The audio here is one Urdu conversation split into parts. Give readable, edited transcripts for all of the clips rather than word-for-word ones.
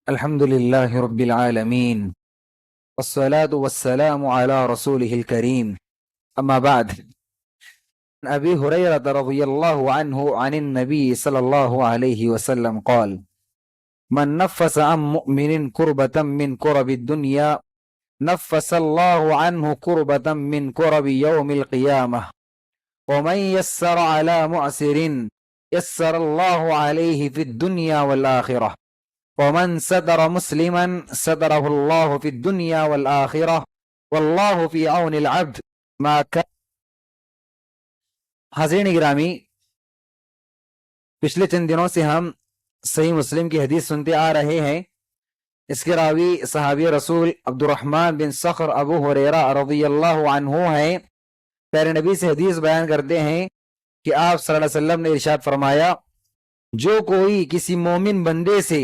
الحمد لله رب العالمين والصلاة والسلام على رسوله الكريم أما بعد. عن أبي هريرة رضي الله عنه عن النبي صلى الله عليه وسلم قال: من نفس عن مؤمن كربة من كرب الدنيا نفس الله عنه كربة من كرب يوم القيامة، ومن يسر على معسر يسر الله عليه في الدنيا والآخرة، ومن ستر مسلما ستره الله في الدنيا والآخرة، والله في عون العبد ما كان. حاضرین گرامی، پچھلے چند دنوں سے ہم صحیح مسلم کی حدیث سنتے آ رہے ہیں. اس کے راوی صحابی رسول عبد الرحمن بن صخر ابو ہریرہ رضی اللہ عنہ ہیں. پیارے نبی سے حدیث بیان کرتے ہیں کہ آپ صلی اللہ علیہ وسلم نے ارشاد فرمایا: جو کوئی کسی مومن بندے سے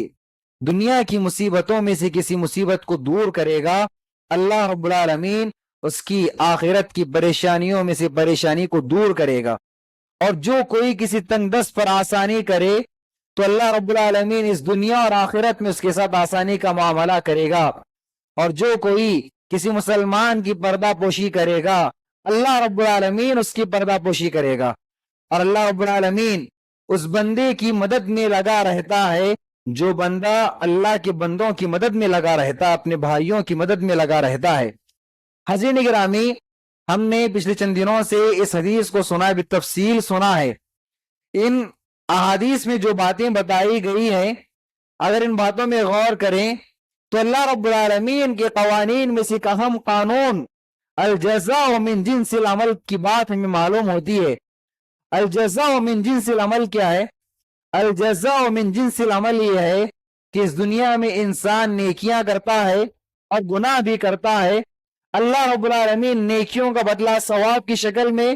دنیا کی مصیبتوں میں سے کسی مصیبت کو دور کرے گا، اللہ رب العالمین اس کی آخرت کی پریشانیوں میں سے پریشانی کو دور کرے گا. اور جو کوئی کسی تنگ دست پر آسانی کرے تو اللہ رب العالمین اس دنیا اور آخرت میں اس کے ساتھ آسانی کا معاملہ کرے گا. اور جو کوئی کسی مسلمان کی پردہ پوشی کرے گا، اللہ رب العالمین اس کی پردہ پوشی کرے گا. اور اللہ رب العالمین اس بندے کی مدد میں لگا رہتا ہے جو بندہ اللہ کے بندوں کی مدد میں لگا رہتا ہے، اپنے بھائیوں کی مدد میں لگا رہتا ہے. حضرین گرامی، ہم نے پچھلے چند دنوں سے اس حدیث کو سنا ہے، بالتفصیل سنا ہے. ان احادیث میں جو باتیں بتائی گئی ہیں، اگر ان باتوں میں غور کریں تو اللہ رب العالمین کے قوانین میں سے ایک اہم قانون الجزاء من جنس العمل کی بات ہمیں معلوم ہوتی ہے. الجزاء من جنس العمل کیا ہے؟ الجزاء من جنس العمل یہ ہے کہ اس دنیا میں انسان نیکیاں کرتا ہے اور گناہ بھی کرتا ہے. اللہ رب العالمین نیکیوں کا بدلہ ثواب کی شکل میں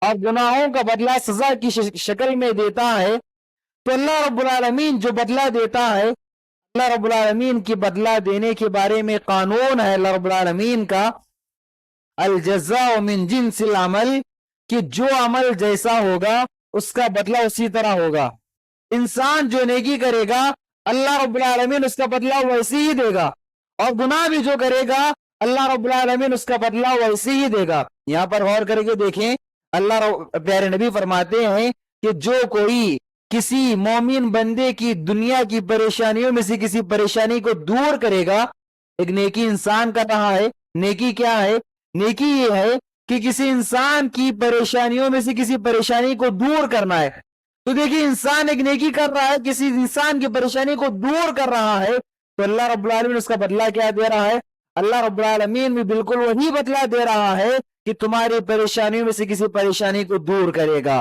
اور گناہوں کا بدلہ سزا کی شکل میں دیتا ہے. تو اللہ رب العالمین جو بدلہ دیتا ہے، اللہ رب العالمین کی بدلہ دینے کے بارے میں قانون ہے اللہ رب العالمین کا الجزاء من جنس العمل، کہ جو عمل جیسا ہوگا اس کا بدلہ اسی طرح ہوگا. انسان جو نیکی کرے گا اللہ رب العالمین اس کا بدلہ ویسے ہی دے گا، اور گناہ بھی جو کرے گا اللہ رب العالمین اس کا بدلہ ویسے ہی دے گا. یہاں پر غور کر کے دیکھیں، اللہ پیارے نبی فرماتے ہیں کہ جو کوئی کسی مومن بندے کی دنیا کی پریشانیوں میں سے کسی پریشانی کو دور کرے گا. ایک نیکی انسان کر رہا ہے. نیکی کیا ہے؟ نیکی یہ ہے کہ کسی انسان کی پریشانیوں میں سے کسی پریشانی کو دور کرنا ہے. تو دیکھیے، انسان ایک نیکی کر رہا ہے، کسی انسان کی پریشانی کو دور کر رہا ہے، تو اللہ رب العالمین اس کا بدلہ کیا دے رہا ہے؟ اللہ رب العالمین بھی بالکل وہی بدلہ دے رہا ہے کہ تمہاری پریشانیوں میں سے کسی پریشانی کو دور کرے گا.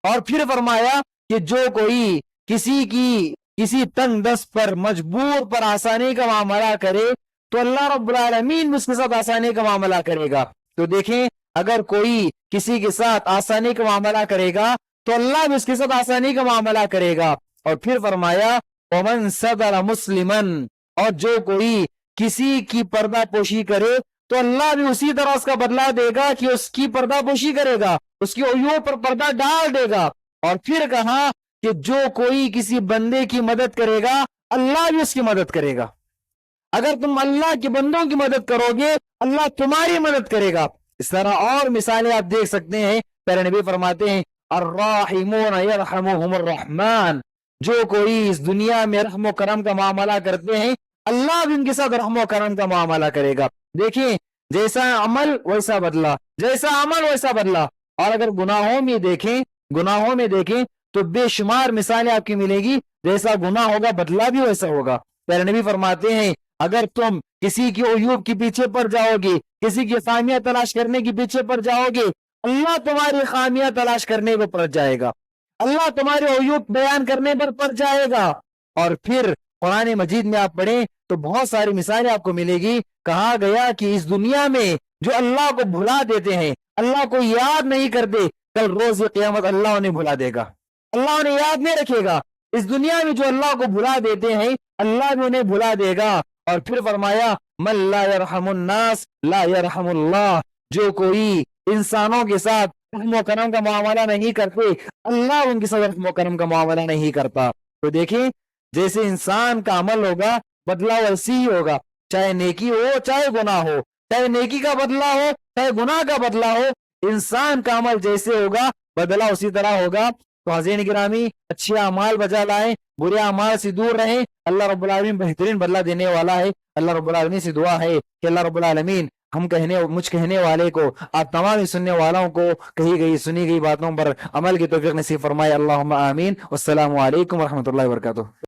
اور پھر فرمایا کہ جو کوئی کسی تنگ دست پر مجبور پر آسانی کا معاملہ کرے تو اللہ رب العالمین بھی اس کے ساتھ آسانی کا معاملہ کرے گا. تو دیکھیں، اگر کوئی کسی کے ساتھ آسانی کا معاملہ کرے گا تو اللہ بھی اس کے ساتھ آسانی کا معاملہ کرے گا. اور پھر فرمایا ومن ستر مسلمن، اور جو کوئی کسی کی پردہ پوشی کرے تو اللہ بھی اسی طرح اس کا بدلہ دے گا کہ اس کی پردہ پوشی کرے گا، اس کی عیوب پر پردہ ڈال دے گا. اور پھر کہا کہ جو کوئی کسی بندے کی مدد کرے گا اللہ بھی اس کی مدد کرے گا. اگر تم اللہ کے بندوں کی مدد کرو گے اللہ تمہاری مدد کرے گا. اس طرح اور مثالیں آپ دیکھ سکتے ہیں. پیارے نبی فرماتے ہیں الراحمون یرحمہم الرحمن، جو کوئی اس دنیا میں رحم و کرم کا معاملہ کرتے ہیں اللہ بھی ان کے ساتھ رحم و کرم کا معاملہ کرے گا. دیکھیں، جیسا عمل ویسا بدلہ، جیسا عمل ویسا بدلہ. اور اگر گناہوں میں دیکھیں تو بے شمار مثالیں آپ کی ملے گی. جیسا گناہ ہوگا بدلہ بھی ویسا ہوگا. پیارے نبی فرماتے ہیں اگر تم کسی کی عیوب کے پیچھے پڑ جاؤ گے، کسی کی خامیاں تلاش کرنے کے پیچھے پڑ جاؤ گے، اللہ تمہاری خامیاں تلاش کرنے پر پڑ جائے گا، اللہ تمہارے عیوب بیان کرنے پر پڑ جائے گا. اور پھر قرآن مجید میں آپ پڑھیں تو بہت ساری مثالیں آپ کو ملے گی. کہا گیا کہ اس دنیا میں جو اللہ کو بھلا دیتے ہیں، اللہ کو یاد نہیں کرتے، کل روز قیامت اللہ انہیں بھلا دے گا، اللہ انہیں یاد نہیں رکھے گا. اس دنیا میں جو اللہ کو بھلا دیتے ہیں اللہ بھی انہیں بھلا دے گا. اور پھر فرمایا من لا یرحم الناس لا یرحم اللہ، جو کوئی انسانوں کے ساتھ رحم و کرم کا معاملہ نہیں کرتے اللہ ان کے ساتھ رحم و کرم کا معاملہ نہیں کرتا. تو دیکھیں، جیسے انسان کا عمل ہوگا بدلہ ویسی ہی ہوگا، چاہے نیکی ہو چاہے گناہ ہو، چاہے نیکی کا بدلہ ہو چاہے گناہ کا بدلہ ہو، انسان کا عمل جیسے ہوگا بدلہ اسی طرح ہوگا۔ تو حضرین گرامی اچھے اعمال بجا لائیں، برے اعمال سے دور رہیں، اللہ رب العالمین بہترین بدلہ دینے والا ہے۔ اللہ رب العالمین سے دعا ہے کہ اللہ رب العالمین مجھ کہنے والے کو، آپ تمام سننے والوں کو کہی گئی سنی گئی باتوں پر عمل کی توفیق نصیب فرمائے، اللہم آمین۔ والسلام علیکم ورحمۃ اللہ وبرکاتہ۔